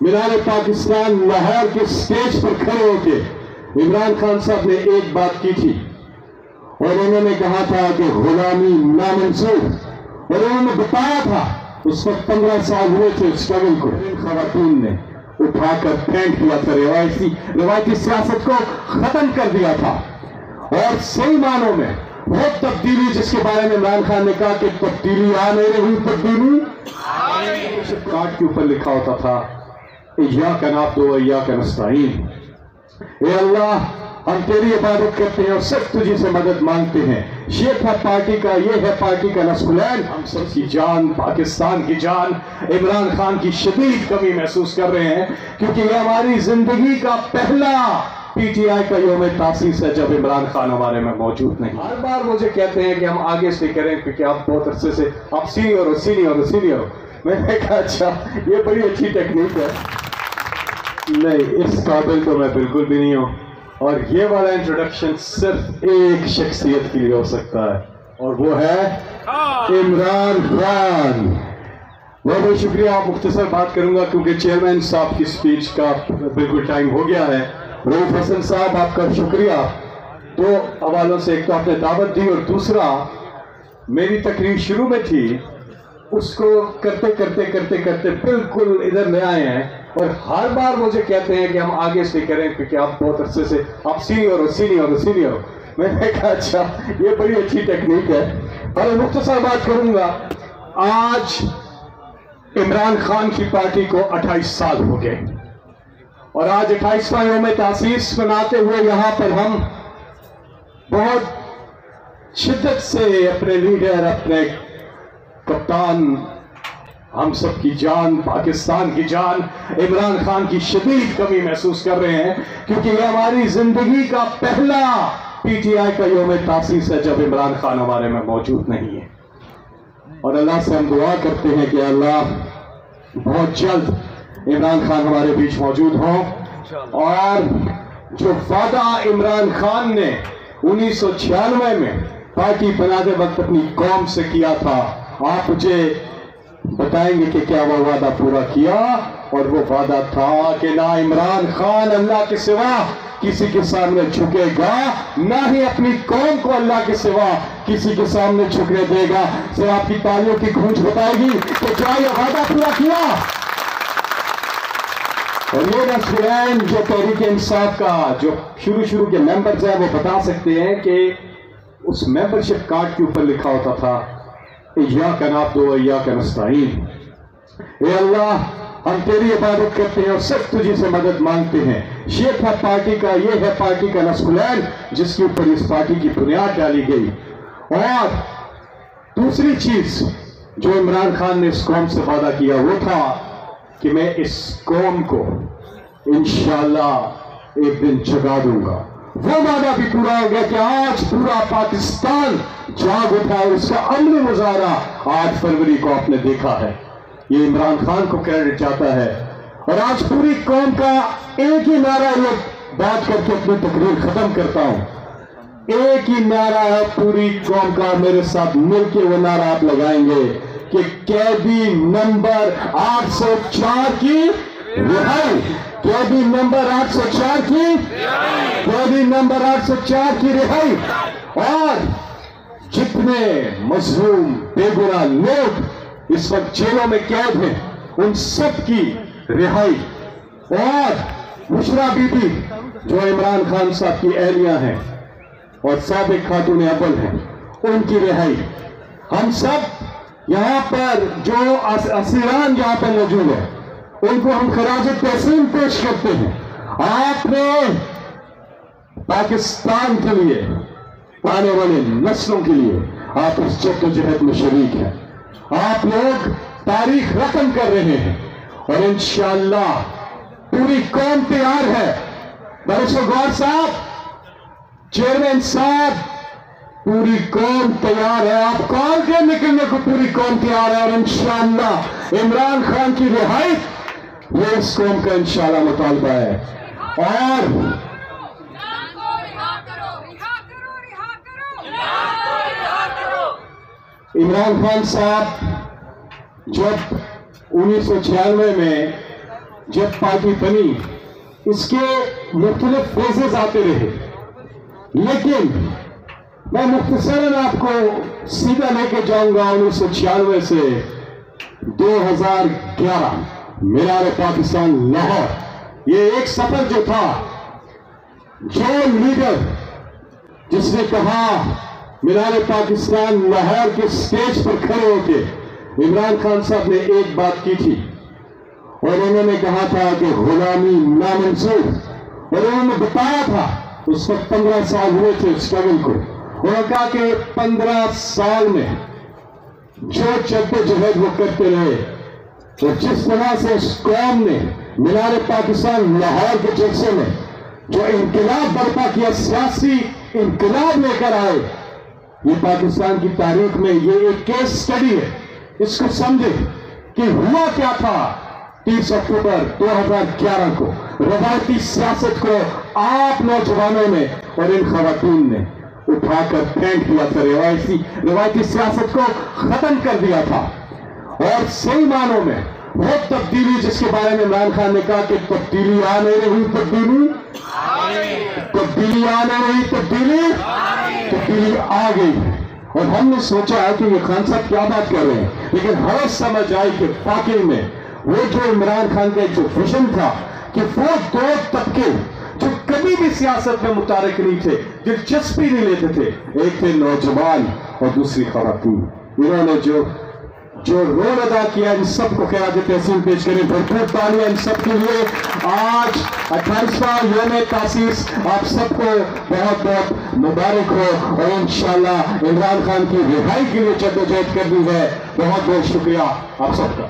मीनार पाकिस्तान लाहौर के स्टेज पर खड़े होके इमरान खान साहब ने एक बात की थी और उन्होंने कहा था कि गुलामी नामंजूर, और उन्होंने बताया था उस वक्त 15 साल हुए थे स्ट्रगल को। इन खवातीन ने उठाकर फेंक दिया था, रिवायती सियासत को खत्म कर दिया था और सही मानों में वो तब्दीली जिसके बारे में इमरान खान ने कहा कि तब्दीली आ नहीं रही, तब्दीली कार्ड के ऊपर लिखा होता था इय्याका नअब्दु व इय्याका नस्तईन। ए अल्लाह, हम तेरी इबादत करते हैं और सिर्फ तुझी से मदद मांगते हैं। ये था पार्टी का, ये है पार्टी का नस्कुलैन। हम सब की जान, पाकिस्तान की जान, इमरान खान की शदीद कमी महसूस कर रहे हैं क्योंकि ये हमारी जिंदगी का पहला पीटीआई का यौम तासीस है जब इमरान खान हमारे में मौजूद नहीं। हर बार मुझे कहते हैं कि हम आगे से करें क्योंकि आप बहुत अरसे से आप सीनियर हो। मैंने कहा अच्छा, ये बड़ी अच्छी टेक्निक है। नहीं, इस काबिल तो मैं बिल्कुल भी नहीं हूँ और ये वाला इंट्रोडक्शन सिर्फ एक शख्सियत के लिए हो सकता है और वो है इमरान खान। बहुत बहुत शुक्रिया। मुख्तसर बात करूंगा क्योंकि चेयरमैन साहब की स्पीच का बिल्कुल टाइम हो गया है। रऊफ हसन साहब, आपका शुक्रिया। दो हवालों से, एक तो आपने दावत दी और दूसरा मेरी तकरीर शुरू में थी उसको करते करते बिल्कुल इधर ले आए हैं और हर बार मुझे कहते हैं कि हम आगे से करें क्योंकि आप बहुत अरसे से आप सीनियर हो। मैंने कहा अच्छा, ये बड़ी अच्छी टेक्निक है। पर मुख्तसर बात करूंगा। आज इमरान खान की पार्टी को 28 साल हो गए और आज 28वां यौम तासीस मनाते हुए यहाँ पर हम बहुत शिद्दत से अपने लीडर, अपने कप्तान, हम सब की जान, पाकिस्तान की जान, इमरान खान की शदीद कमी महसूस कर रहे हैं क्योंकि ये हमारी जिंदगी का पहला पीटीआई का यौम तासीस है जब इमरान खान हमारे में मौजूद नहीं है। और अल्लाह से हम दुआ करते हैं कि अल्लाह बहुत जल्द इमरान खान हमारे बीच मौजूद हो और जो वादा इमरान खान ने 1996 में पार्टी बनाते वक्त अपनी कौम से किया था, आप मुझे बताएंगे कि क्या वो वादा पूरा किया। और वो वादा था कि ना इमरान खान अल्लाह के सिवा किसी के सामने झुकेगा, ना ही अपनी कौम को अल्लाह के सिवा किसी के सामने झुकने देगा। सिर्फ आपकी तालियों की गूंज बताएगी कि क्या ये वादा पूरा किया। और ये नस्कुलैन जो तहरीक इंसाफ का जो शुरू के मेंबर्स हैं वो बता सकते हैं कि उस मेंबरशिप कार्ड के ऊपर लिखा होता था इय्याका नअब्दु व इय्याका नस्तईन। ए अल्लाह, हम तेरी इबादत करते हैं और सिर्फ तुझी से मदद मांगते हैं। ये था पार्टी का, ये है पार्टी का नस्कुलैन जिसके ऊपर इस पार्टी की बुनियाद डाली गई। और दूसरी चीज जो इमरान खान ने इस कौम से वादा किया वो था कि मैं इस कौम को इंशाअल्लाह एक दिन जगा दूंगा। वो वादा भी पूरा हो गया कि आज पूरा पाकिस्तान जाग उठा है। उसका अमली मुजाहरा 8 फरवरी को आपने देखा है। ये इमरान खान को क्रेडिट जाता है और आज पूरी कौम का एक ही नारा, ये बात करके अपनी तकरीर खत्म करता हूं। एक ही नारा है पूरी कौम का, मेरे साथ मिलकर वो नारा आप लगाएंगे कि कैदी नंबर 804 की रिहाई, कैदी नंबर 804 की, कैदी नंबर 804 की रिहाई। और जितने मजलूम बेगुनाह लोग इस वक्त जेलों में कैद हैं उन सब की रिहाई। और बुशरा बीबी जो इमरान खान साहब की अहलिया हैं और साबिक खातून अव्वल हैं, उनकी रिहाई। हम सब यहाँ पर जो असीरान यहाँ पर मौजूद है उनको हम खराज तहसीन पेश करते हैं। आपने पाकिस्तान के लिए, आने वाले नस्लों के लिए आप इस जद्दोजहद में शरीक हैं। आप लोग तारीख रकम कर रहे हैं और इंशाअल्लाह पूरी कौम तैयार है। बैरिस्टर गौहर साहब, चेयरमैन साहब, पूरी कौम तैयार है। आप कॉल के निकलने को पूरी कौम तैयार है और इंशाअल्लाह इमरान खान की रिहाई ये इस कौम का इंशाअल्लाह मुतालबा है। और इमरान खान साहब जब 1996 में جب پارٹی بنی اس کے مختلف فیزز آتے رہے، لیکن میں مختصراً آپ کو سیدھا لے کے جاؤں گا 1996 سے 2011 مینار پاکستان لاہور۔ یہ ایک سفر جو تھا، جو لیڈر جس نے کہا مینار پاکستان لاہور کے سٹیج پر کھڑے ہو کے، عمران خان صاحب نے ایک بات کی تھی اور انہوں نے کہا تھا کہ غلامی نامنظور، اور انہوں نے بتایا تھا اس وقت 15 سال ہوئے تھے اسٹرگل کو، انہوں نے کہا کہ 15 سال میں جو جدوجہد وہ کرتے رہے اور جس طرح سے اس قوم نے مینار پاکستان لاہور کے جلسے میں جو انقلاب برپا کیا، سیاسی انقلاب لے کر آئے، یہ پاکستان کی تاریخ میں یہ ایک کیس سٹڈی ہے۔ اس کو سمجھے کہ ہوا کیا تھا 30 اکتوبر 2011 کو۔ روایتی سیاست کو آپ نوجوانوں نے اور ان خواتین نے اٹھا کر پھینک دیا تھا، روایتی سیاست کو ختم کر دیا تھا، اور صحیح معنوں میں وہ تبدیلی جس کے بارے میں عمران خان نے کہا کہ تبدیلی آ نہیں رہی، تبدیلی آ نہیں رہی، تبدیلی آ گئی۔ اور ہم نے سوچا کہ یہ خان صاحب کیا بات کر رہے ہیں، لیکن ہمیں سمجھ آئی کہ واقعی میں وہ جو عمران خان کا جو ویژن تھا کہ وہ دو طبقے جو کبھی بھی سیاست میں متحرک نہیں تھے، دلچسپی نہیں لیتے تھے، ایک تھے نوجوان اور دوسری خواتین، انہوں نے جو رول ادا کیا، ان سب کو خراج تحسین پیش کریں، بھرپور تالیاں ان سب کے لیے۔ آج 28واں یوم تاسیس آپ سب کو بہت بہت مبارک ہو، اور انشاءاللہ عمران خان کی رہائی کے لیے جدوجہد کرنی ہے۔ بہت بہت شکریہ آپ سب کا۔